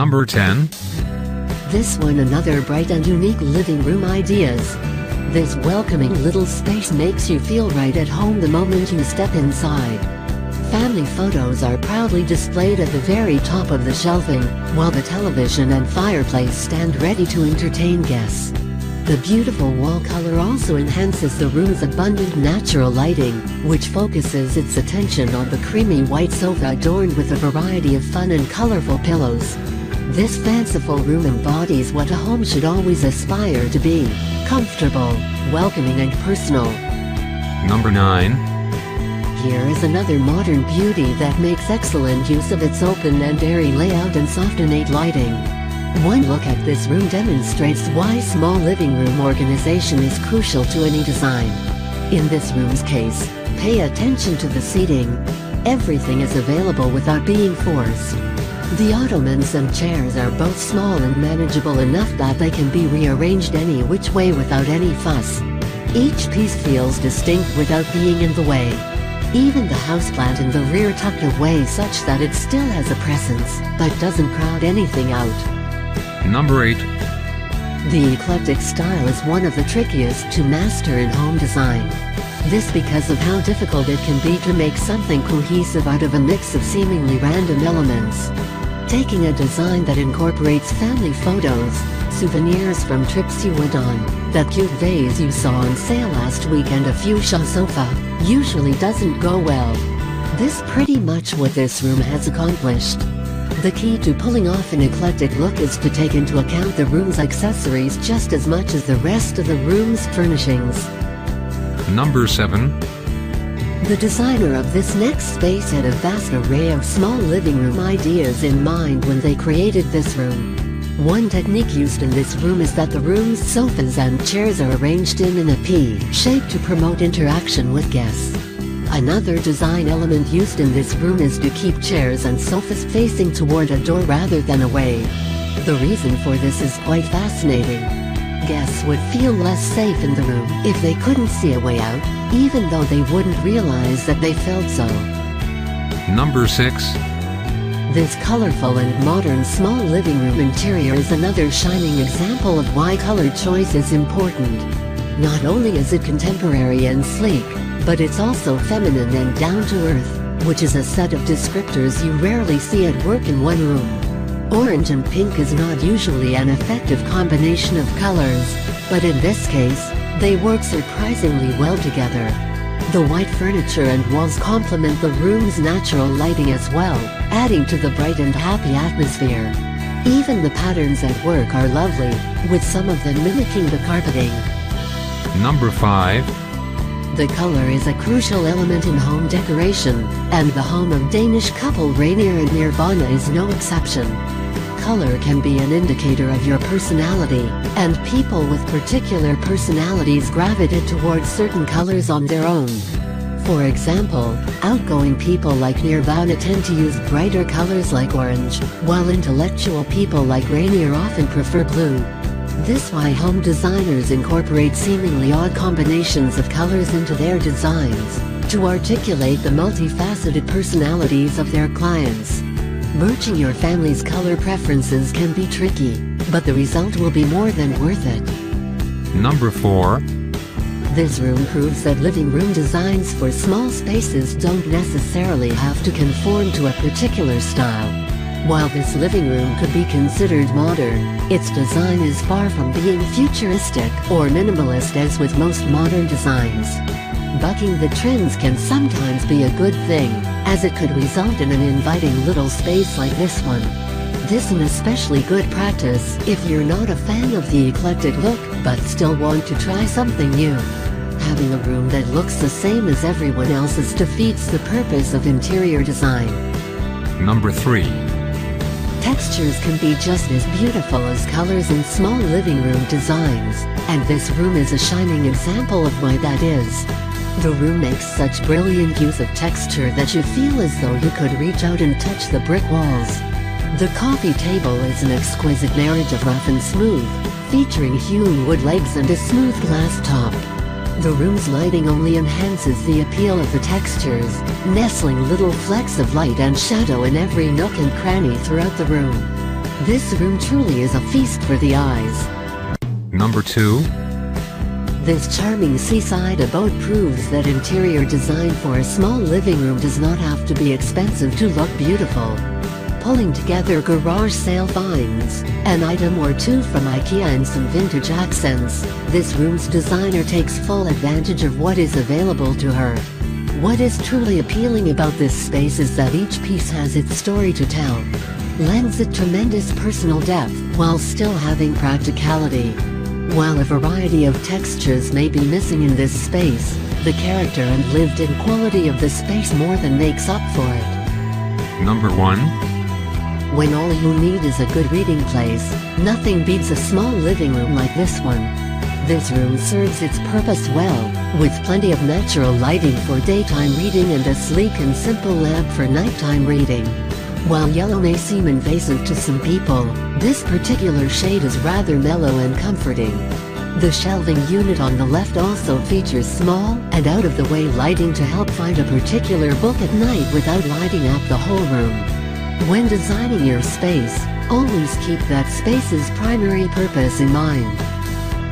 Number 10. This one, another bright and unique living room ideas. This welcoming little space makes you feel right at home the moment you step inside. Family photos are proudly displayed at the very top of the shelving, while the television and fireplace stand ready to entertain guests. The beautiful wall color also enhances the room's abundant natural lighting, which focuses its attention on the creamy white sofa adorned with a variety of fun and colorful pillows. This fanciful room embodies what a home should always aspire to be: comfortable, welcoming and personal. Number 9. Here is another modern beauty that makes excellent use of its open and airy layout and soft innate lighting. One look at this room demonstrates why small living room organization is crucial to any design. In this room's case, pay attention to the seating. Everything is available without being forced. The ottomans and chairs are both small and manageable enough that they can be rearranged any which way without any fuss. Each piece feels distinct without being in the way. Even the houseplant in the rear tucked away such that it still has a presence, but doesn't crowd anything out. Number 8. The eclectic style is one of the trickiest to master in home design. This because of how difficult it can be to make something cohesive out of a mix of seemingly random elements. Taking a design that incorporates family photos, souvenirs from trips you went on, that cute vase you saw on sale last week and a fuchsia sofa, usually doesn't go well. This pretty much what this room has accomplished. The key to pulling off an eclectic look is to take into account the room's accessories just as much as the rest of the room's furnishings. Number 7. The designer of this next space had a vast array of small living room ideas in mind when they created this room. One technique used in this room is that the room's sofas and chairs are arranged in a P shape to promote interaction with guests. Another design element used in this room is to keep chairs and sofas facing toward a door rather than away. The reason for this is quite fascinating. Guests would feel less safe in the room if they couldn't see a way out, even though they wouldn't realize that they felt so. Number 6. This colorful and modern small living room interior is another shining example of why color choice is important. Not only is it contemporary and sleek, but it's also feminine and down-to-earth, which is a set of descriptors you rarely see at work in one room. Orange and pink is not usually an effective combination of colors, but in this case, they work surprisingly well together. The white furniture and walls complement the room's natural lighting as well, adding to the bright and happy atmosphere. Even the patterns at work are lovely, with some of them mimicking the carpeting. Number 5. The color is a crucial element in home decoration, and the home of Danish couple Rainier and Nirvana is no exception. Color can be an indicator of your personality, and people with particular personalities gravitate towards certain colors on their own. For example, outgoing people like Nirvana tend to use brighter colors like orange, while intellectual people like Rainier often prefer blue. This why home designers incorporate seemingly odd combinations of colors into their designs, to articulate the multifaceted personalities of their clients. Merging your family's color preferences can be tricky, but the result will be more than worth it. Number 4. This room proves that living room designs for small spaces don't necessarily have to conform to a particular style. While this living room could be considered modern, its design is far from being futuristic or minimalist as with most modern designs. Bucking the trends can sometimes be a good thing, as it could result in an inviting little space like this one. This is an especially good practice if you're not a fan of the eclectic look but still want to try something new. Having a room that looks the same as everyone else's defeats the purpose of interior design. Number 3. Textures can be just as beautiful as colors in small living room designs, and this room is a shining example of why that is. The room makes such brilliant use of texture that you feel as though you could reach out and touch the brick walls. The coffee table is an exquisite marriage of rough and smooth, featuring hewn wood legs and a smooth glass top. The room's lighting only enhances the appeal of the textures, nestling little flecks of light and shadow in every nook and cranny throughout the room. This room truly is a feast for the eyes. Number 2. This charming seaside abode proves that interior design for a small living room does not have to be expensive to look beautiful. Pulling together garage sale finds, an item or two from IKEA and some vintage accents, this room's designer takes full advantage of what is available to her. What is truly appealing about this space is that each piece has its story to tell. Lends it tremendous personal depth while still having practicality. While a variety of textures may be missing in this space, the character and lived-in quality of the space more than makes up for it. Number 1. When all you need is a good reading place, nothing beats a small living room like this one. This room serves its purpose well, with plenty of natural lighting for daytime reading and a sleek and simple lamp for nighttime reading. While yellow may seem invasive to some people, this particular shade is rather mellow and comforting. The shelving unit on the left also features small and out-of-the-way lighting to help find a particular book at night without lighting up the whole room. When designing your space, always keep that space's primary purpose in mind.